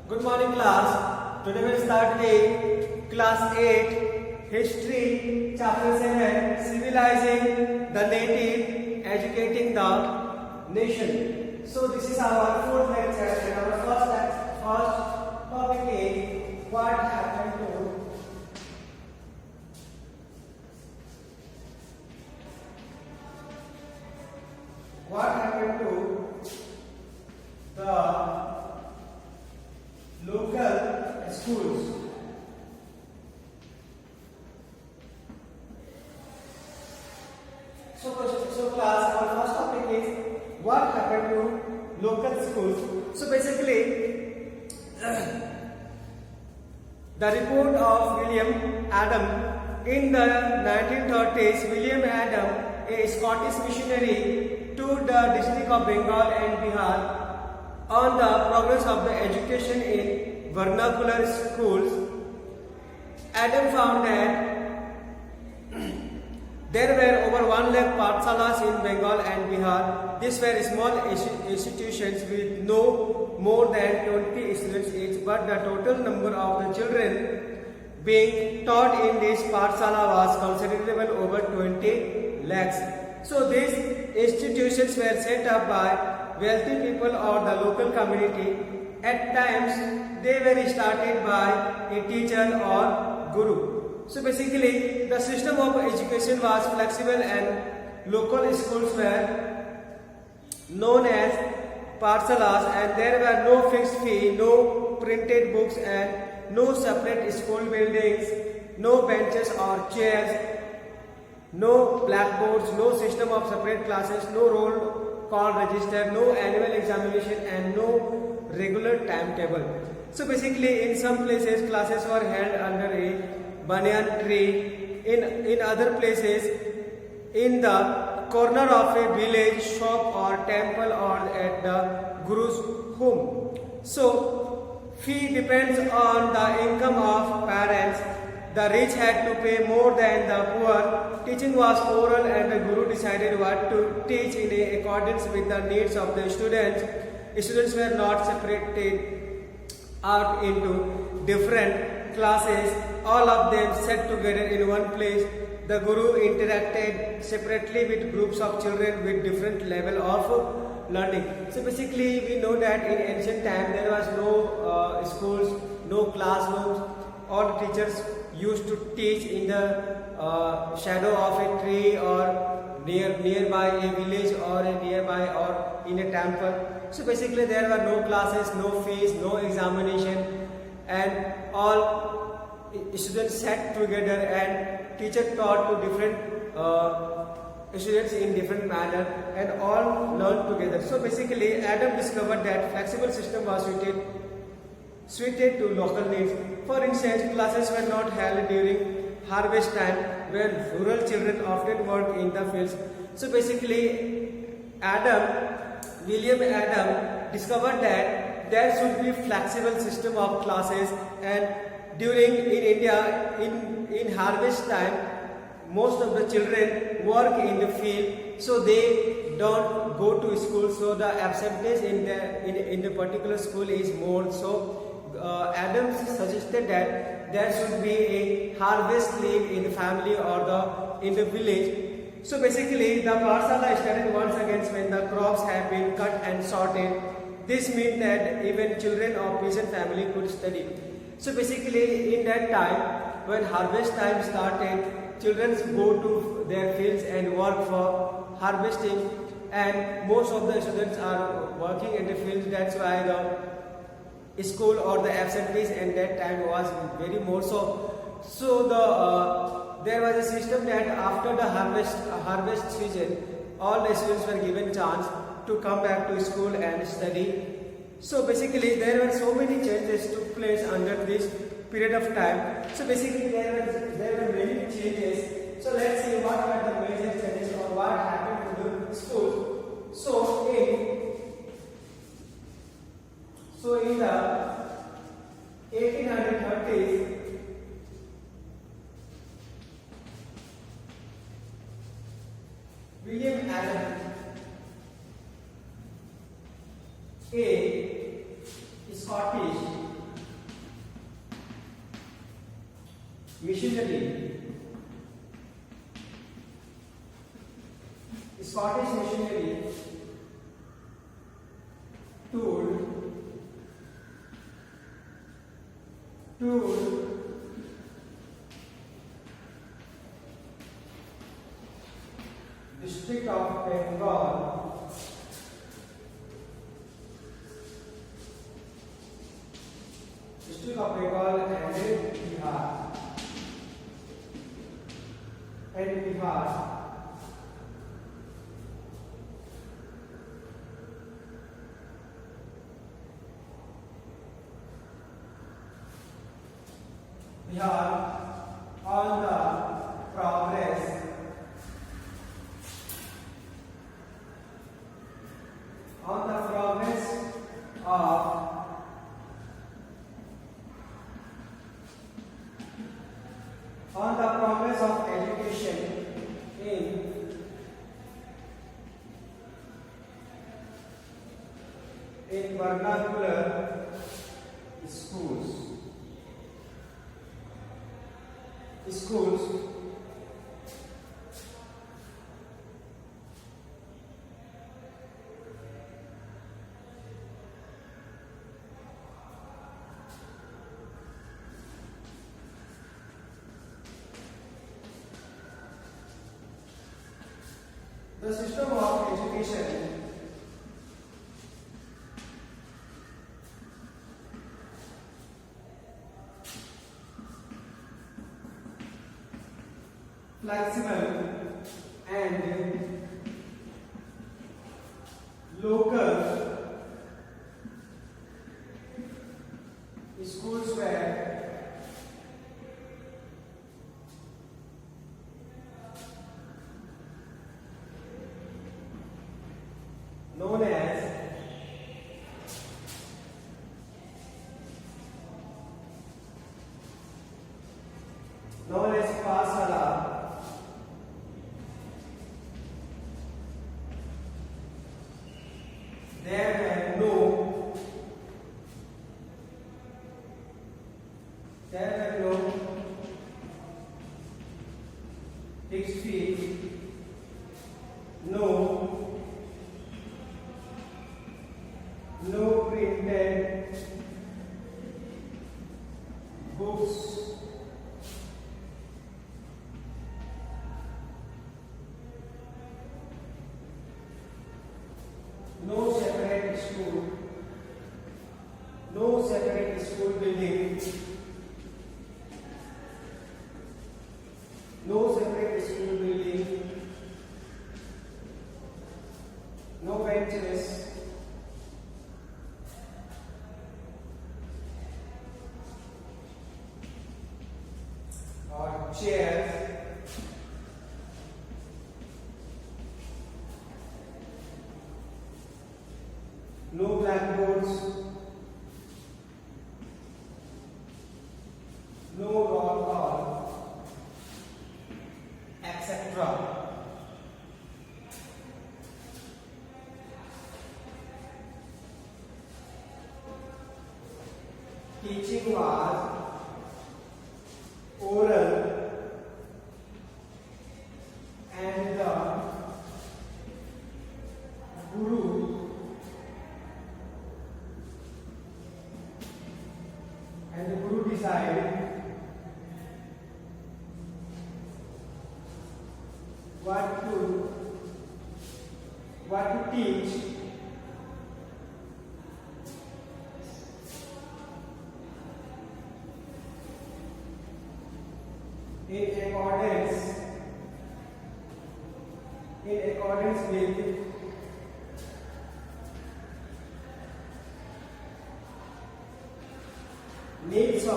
Good morning class. Today we will start with class 8 history chapter 7 civilizing the native educating the nation. So this is our fourth lecture and our first topic is what happened to the local schools. So class, our first topic is what happened to local schools. So basically, the report of William Adam in the 1930s. William Adam, a Scottish missionary to the District of Bengal and Bihar, on the progress of the education in vernacular schools. Adam found that there were over 1 lakh Pathshalas in Bengal and Bihar. These were small institutions with no more than 20 students each, but the total number of the children being taught in this Pathshala was considerable, over 20 lakhs. So these institutions were set up by wealthy people or the local community. At times, they were started by a teacher or guru. So basically, the system of education was flexible and local schools were known as Pathshalas, and there were no fixed fee, no printed books and no separate school buildings, no benches or chairs, no blackboards, no system of separate classes, no roll call register, no annual examination and no regular timetable. So basically, in some places classes were held under a banyan tree, in other places in the corner of a village shop or temple or at the guru's home. So fee depends on the income of parents. The rich had to pay more than the poor. Teaching was oral and the guru decided what to teach in accordance with the needs of the students. Students were not separated out into different classes, all of them set together in one place. The guru interacted separately with groups of children with different level of learning. So basically, we know that in ancient time there was no schools, no classrooms. All teachers used to teach in the shadow of a tree or nearby a village or a nearby or in a temple. So basically, there were no classes, no fees, no examination, and all students sat together and teacher taught to different students in different manner and all learned together. So basically, Adam discovered that flexible system was suited to local needs. For instance, classes were not held during harvest time where rural children often work in the fields. So basically, William Adam discovered that there should be flexible system of classes, and in India, in harvest time, most of the children work in the field, so they don't go to school. So the absentees in the particular school is more. So Adams suggested that there should be a harvest leave in the family or in the village. So basically, the Pathshala started once again when the crops have been cut and sorted. This meant that even children of peasant family could study. So basically, in that time, when harvest time started, children go to their fields and work for harvesting, and most of the students are working in the fields. That's why the school or the absentees at that time was very more. So there was a system that after the harvest season, all the students were given chance to come back to school and study. So basically, there were so many changes took place under this period of time. So basically, there were many changes. So let's see what were the major changes or what happened to the school. So in the 1830s, William Adam, a Scottish Missionary. Scottish missionary. Tool. District of Bengal. District of Bengal and Bihar. Bihar on the progress of education in vernacular schools. The system of education flexible and local. Schools were known as Pasala. There were no fixed fees, no printed books, no separate school building, no benches, or chairs, no blackboards, no roll call, etc. Teaching was oral and the guru decided what to teach in accordance with needs of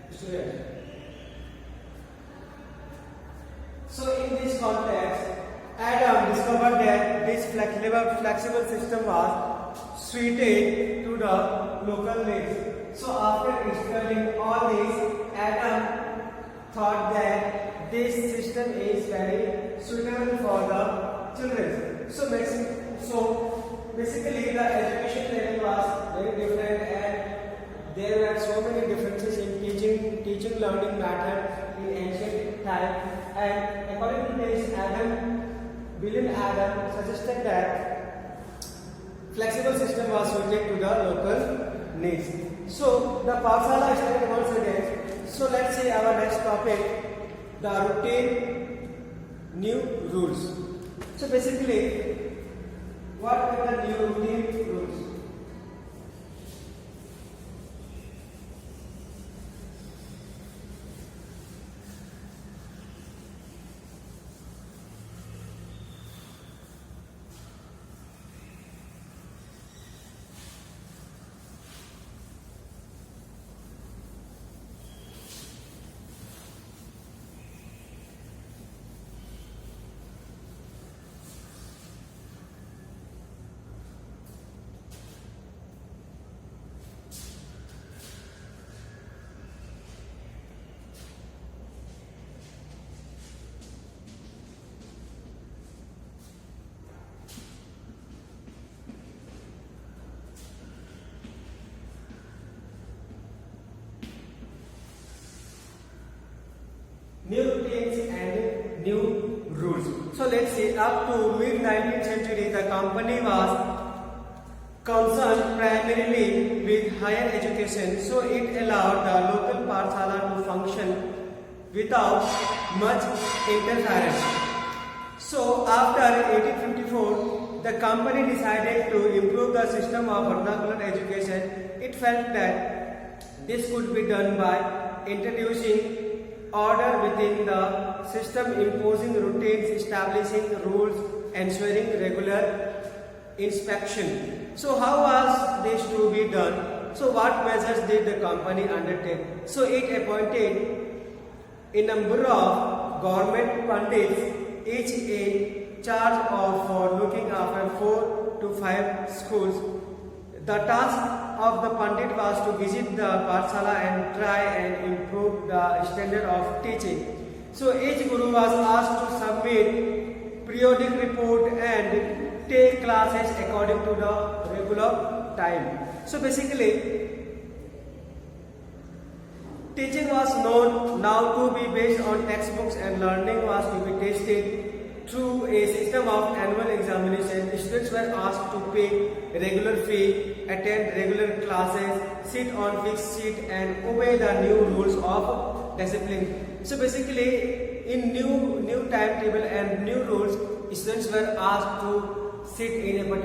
the student. So in this context, Adam discovered that this flexible system was suited to the local needs. So after studying all this, Adam thought that this system is very suitable for the children. So basically the education level was very different, and there were so many differences in teaching learning method in ancient time. And according to this, William Adam suggested that flexible system was suited to the local needs. So the Pathshala started once again. So let's see our next topic, the routine new rules. So basically, what are the new routine rules? New routines and new rules. So let's say up to mid 19th century, the company was concerned primarily with higher education, so it allowed the local Pathshala to function without much interference. So after 1854, the company decided to improve the system of vernacular education. It felt that this could be done by introducing order within the system, imposing routines, establishing rules, ensuring regular inspection. So how was this to be done? So what measures did the company undertake? So it appointed a number of government pundits, each in charge of for looking after 4 to 5 schools. The task of the Pandit was to visit the Pathshala and try and improve the standard of teaching. So each Guru was asked to submit periodic report and take classes according to the regular time. So basically, teaching was known now to be based on textbooks, and learning was to be tested through a system of annual examination. Students were asked to pay regular fee, attend regular classes, sit on fixed seat, and obey the new rules of discipline. So basically, in new timetable and new rules, students were asked to sit in a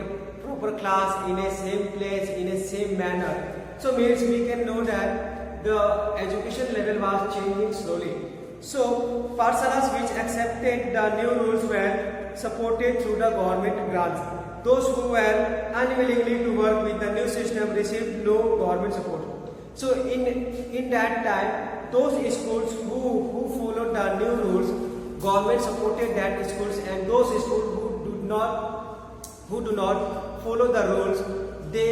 proper class, in a same place, in a same manner. So means we can know that the education level was changing slowly. So Pathshalas which accepted the new rules were supported through the government grants. Those who were unwillingly to work with the new system received no government support. So in that time, those schools who followed the new rules, government supported that schools, and those schools who do not follow the rules, the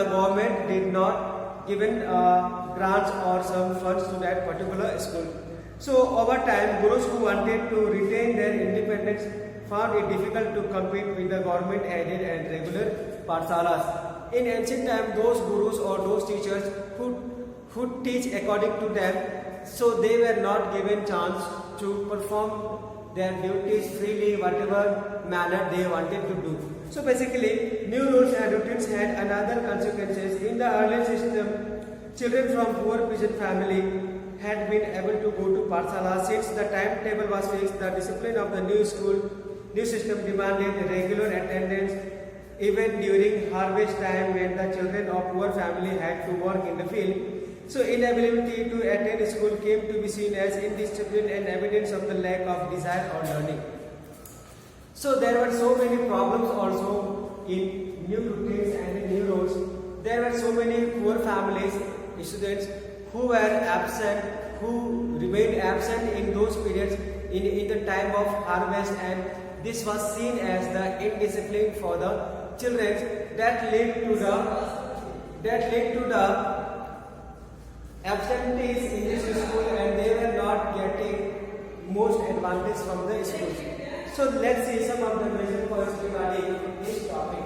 government did not given grants or some funds to that particular school. So over time, gurus who wanted to retain their independence found it difficult to compete with the government aided and regular Pathshalas. In ancient time, those gurus or those teachers who teach according to them, so they were not given chance to perform their duties freely, whatever manner they wanted to do. So basically, new rules and routines had another consequences. In the early system, children from poor peasant family had been able to go to Pathshala. Since the timetable was fixed, the discipline of the new system demanded regular attendance even during harvest time when the children of poor family had to work in the field. So inability to attend school came to be seen as indiscipline and evidence of the lack of desire or learning. So there were so many problems also in new routines and in new rules. There were so many poor families, students who were absent, who remained absent in those periods in the time of harvest, and this was seen as the indiscipline for the children that led to the absentees in this school, and they were not getting most advantage from the schools. So let's see some of the major points regarding this topic.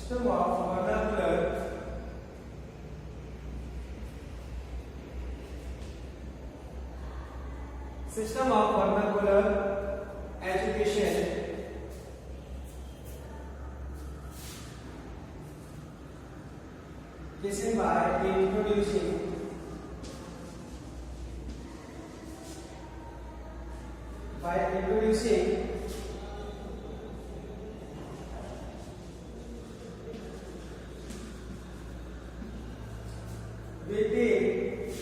System of vernacular education begin by introducing within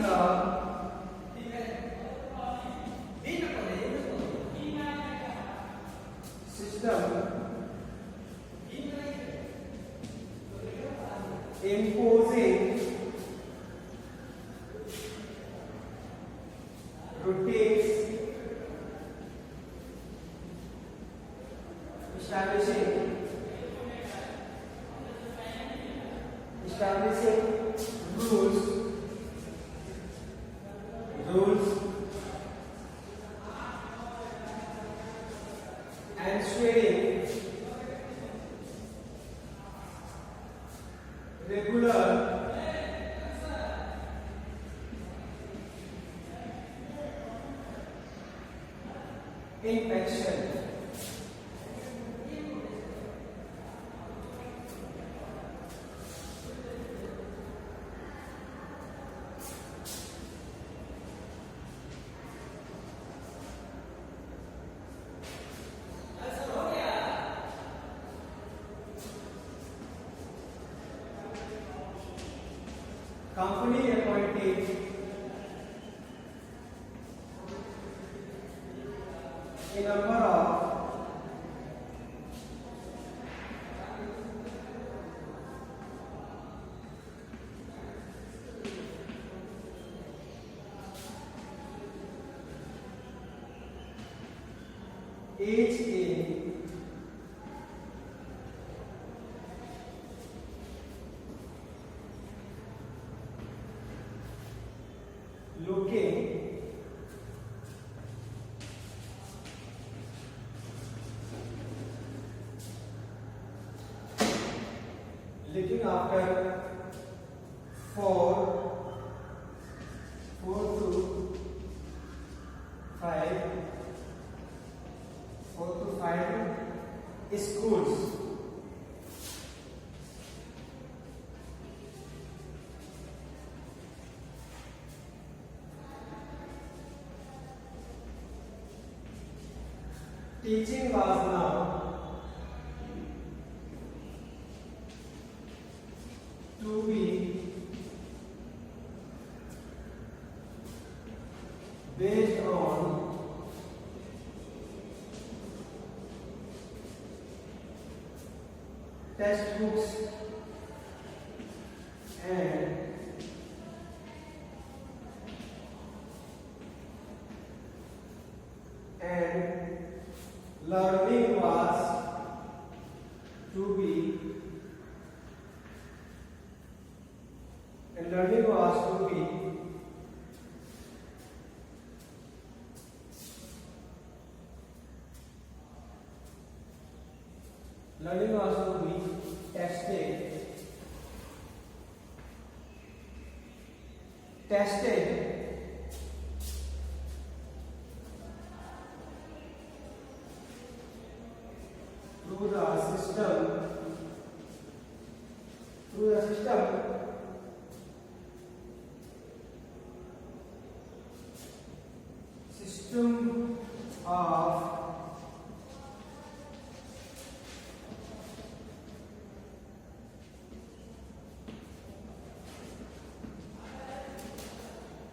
the system imposing routines, establishing rules, ensuring regular inspection. Company appointed a number of each in looking after four to five schools. Teaching was now to be based on textbooks and learning was to be learning was to be tested through the system of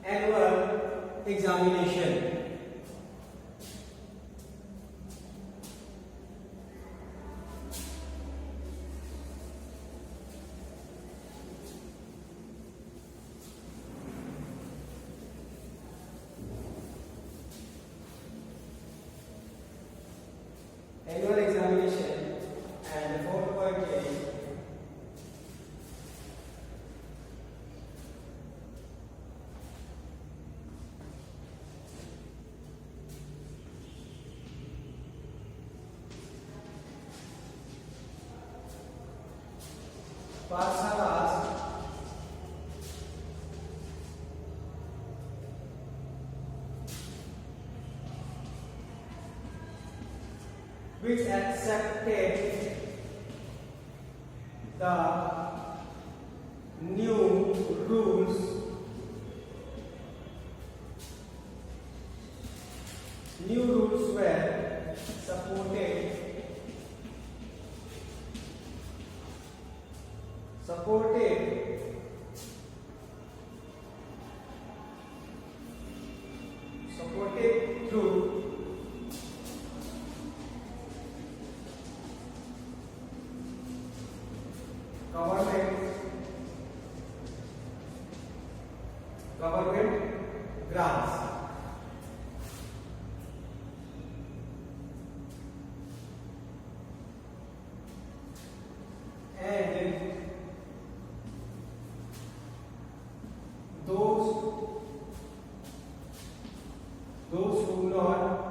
annual examination. Annual examination and the fourth point is which accepted the new rules were supported through government grants. And those who not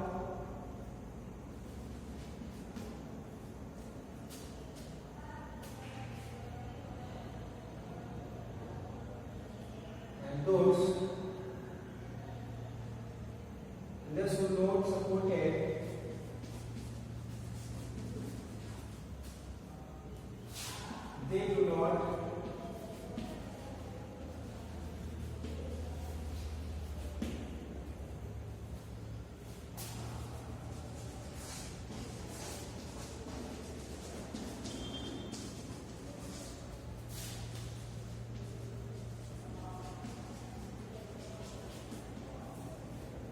those who not supported they do not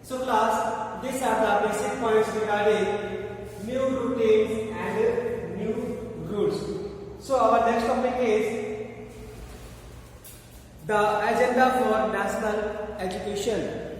So class, these are the basic points regarding new routines and new rules. So our next topic is the agenda for national education.